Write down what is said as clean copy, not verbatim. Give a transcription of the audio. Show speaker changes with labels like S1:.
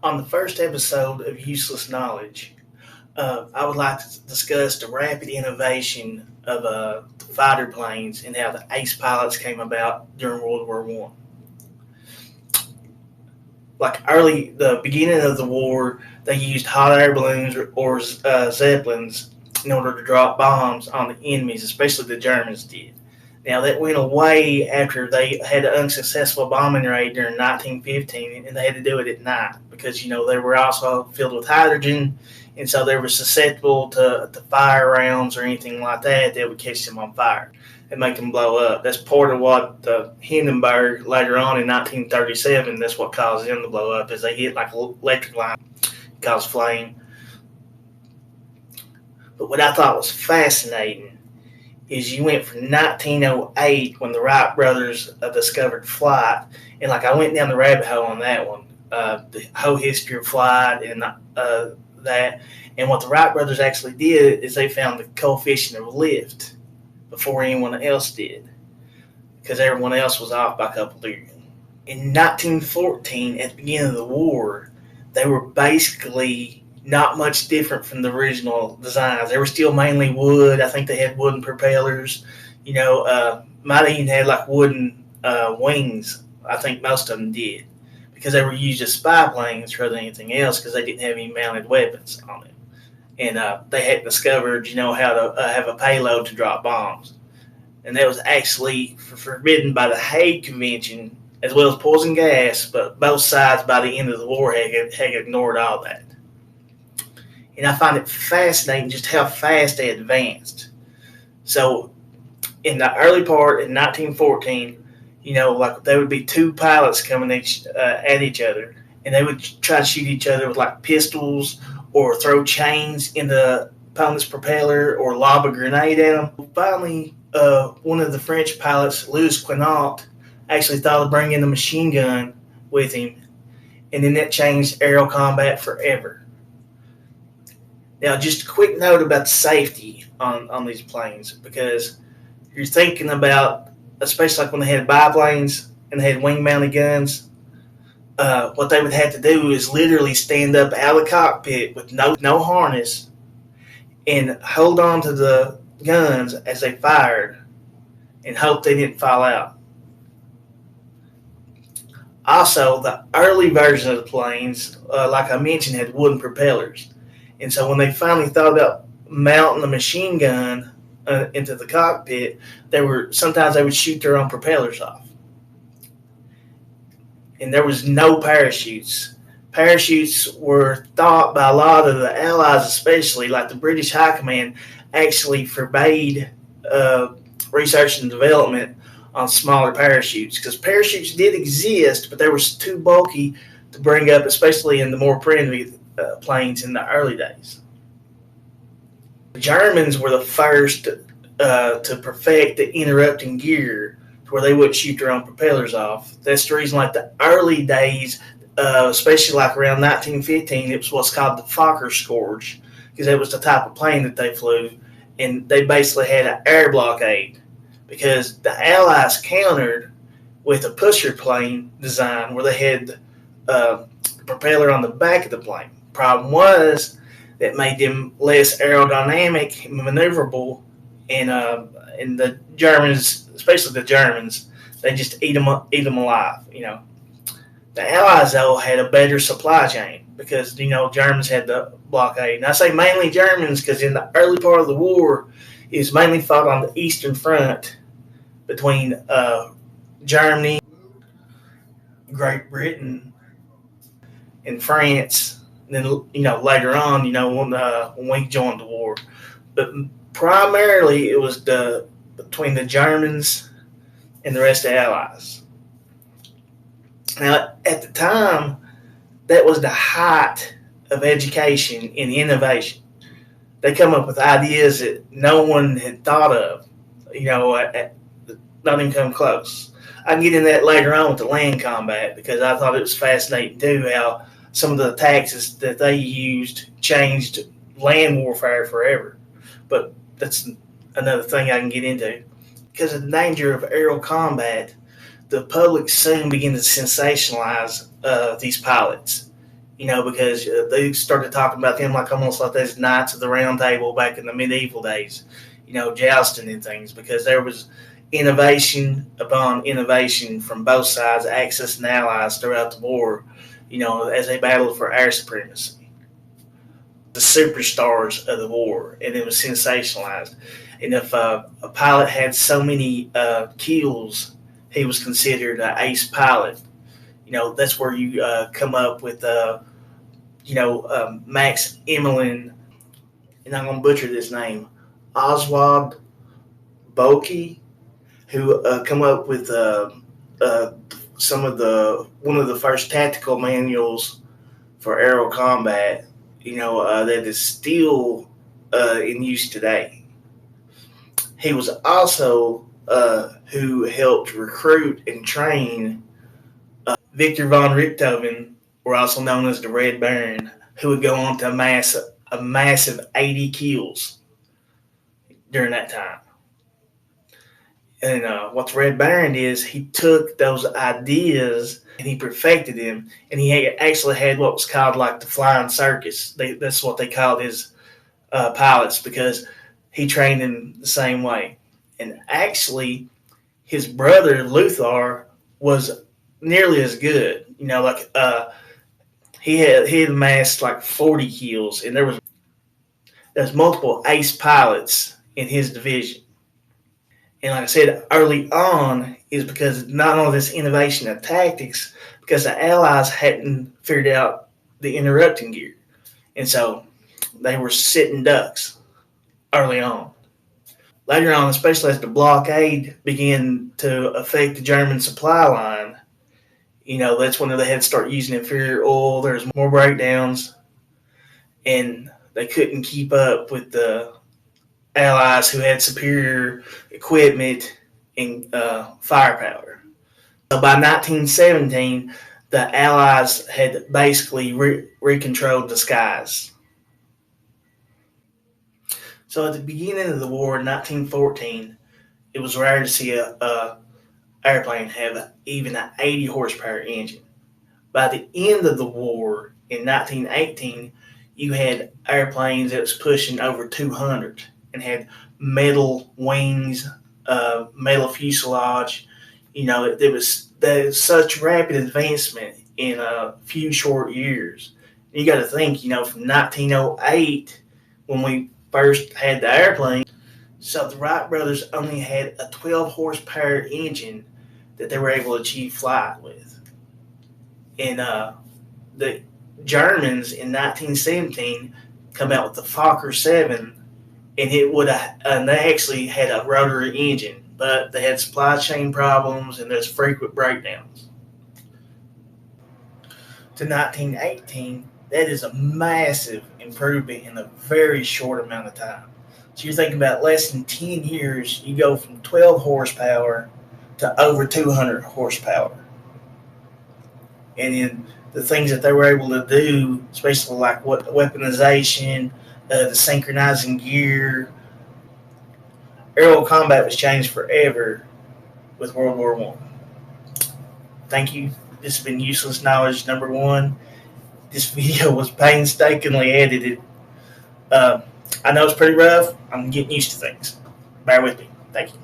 S1: On the first episode of Useless Knowledge, I would like to discuss the rapid innovation of the fighter planes and how the ace pilots came about during World War One. Like the beginning of the war, they used hot air balloons or zeppelins in order to drop bombs on the enemies, especially the Germans did. Now that went away after they had an unsuccessful bombing raid during 1915, and they had to do it at night because they were also filled with hydrogen, and so they were susceptible to fire rounds or anything like that would catch them on fire and make them blow up. That's part of what the Hindenburg later on in 1937. That's what caused them to blow up, is they hit like an electric line, caused flame. But what I thought was fascinating is you went from 1908 when the Wright brothers discovered flight, and like I went down the rabbit hole on that one, the whole history of flight and that. And what the Wright brothers actually did is they found the coefficient of lift before anyone else did, because everyone else was off by a couple of years. In 1914, at the beginning of the war, they were basically not much different from the original designs. They were still mainly wood. I think they had wooden propellers. Might even had like wooden wings. I think most of them did, because they were used as spy planes rather than anything else, because they didn't have any mounted weapons on them. And they had discovered, how to have a payload to drop bombs. And that was actually forbidden by the Hague Convention, as well as poison gas, but both sides by the end of the war had ignored all that. And I find it fascinating just how fast they advanced. So in the early part in 1914, like there would be two pilots coming at each other, and they would try to shoot each other with like pistols or throw chains in the opponent's propeller or lob a grenade at them. Finally, one of the French pilots, Louis Quinault, actually thought of bringing a machine gun with him, and then that changed aerial combat forever. Now, just a quick note about safety on these planes, because you're thinking about, especially like when they had biplanes and they had wing-mounted guns, what they would have to do is literally stand up out of the cockpit with no harness and hold on to the guns as they fired and hope they didn't fall out. Also, the early version of the planes, like I mentioned, had wooden propellers. And so when they finally thought about mounting a machine gun into the cockpit, sometimes they would shoot their own propellers off. And there was no parachutes. Parachutes were thought by a lot of the Allies, especially like the British High Command, actually forbade research and development on smaller parachutes, because parachutes did exist, but they were too bulky to bring up, especially in the more primitive planes in the early days. The Germans were the first to perfect the interrupting gear to where they wouldn't shoot their own propellers off. That's the reason, like the early days, especially like around 1915, it was what's called the Fokker Scourge, because that was the type of plane that they flew, and they basically had an air blockade, because the Allies countered with a pusher plane design where they had the propeller on the back of the plane. Problem was that made them less aerodynamic and maneuverable, and the Germans, especially the Germans, they just eat them alive. The Allies though had a better supply chain, because Germans had the blockade. And I say mainly Germans because in the early part of the war, it was mainly fought on the Eastern Front between Germany, Great Britain, and France. And then later on, when we joined the war, but primarily it was between the Germans and the rest of the Allies. Now, at the time, that was the height of education and innovation. They come up with ideas that no one had thought of. Not even come close. I can get into that later on with the land combat, because I thought it was fascinating too how some of the tactics that they used changed land warfare forever. But that's another thing I can get into. Because of the danger of aerial combat, the public soon began to sensationalize these pilots. because they started talking about them like almost like those knights of the round table back in the medieval days, jousting and things, because there was innovation upon innovation from both sides, Axis and Allies, throughout the war, as they battled for air supremacy. The superstars of the war, and it was sensationalized. And if a pilot had so many kills, he was considered an ace pilot. That's where you come up with Max Emmerling, and I'm going to butcher this name, Oswald Boki, who come up with one of the first tactical manuals for aerial combat, that is still in use today. He was also who helped recruit and train Victor von Richthofen, or also known as the Red Baron, who would go on to amass a massive 80 kills during that time. And what the Red Baron is, he took those ideas and he perfected them, and he actually had what was called like the flying circus. That's what they called his pilots, because he trained them the same way. And actually, his brother Luthor was nearly as good. He had amassed like 40 kills, and there's multiple ace pilots in his division. And like I said, early on is because not only this innovation of tactics, because the Allies hadn't figured out the interrupting gear. And so they were sitting ducks early on. Later on, especially as the blockade began to affect the German supply line, that's when they had to start using inferior oil. There's more breakdowns, and they couldn't keep up with the Allies who had superior equipment and firepower. So by 1917, the Allies had basically recontrolled the skies. So at the beginning of the war in 1914, it was rare to see a airplane have even an 80 horsepower engine. By the end of the war in 1918, you had airplanes that was pushing over 200 and had metal wings, metal fuselage. There was such rapid advancement in a few short years. You got to think, from 1908, when we first had the airplane, so the Wright brothers only had a 12 horsepower engine that they were able to achieve flight with. And the Germans in 1917 come out with the Fokker 7, and they actually had a rotary engine, but they had supply chain problems and there's frequent breakdowns. To 1918, that is a massive improvement in a very short amount of time. So you're thinking about less than 10 years, you go from 12 horsepower to over 200 horsepower. And then the things that they were able to do, especially like weaponization, the synchronizing gear, aerial combat was changed forever with World War I. Thank you. This has been Useless Knowledge number 1. This video was painstakingly edited. I know it's pretty rough. I'm getting used to things. Bear with me. Thank you.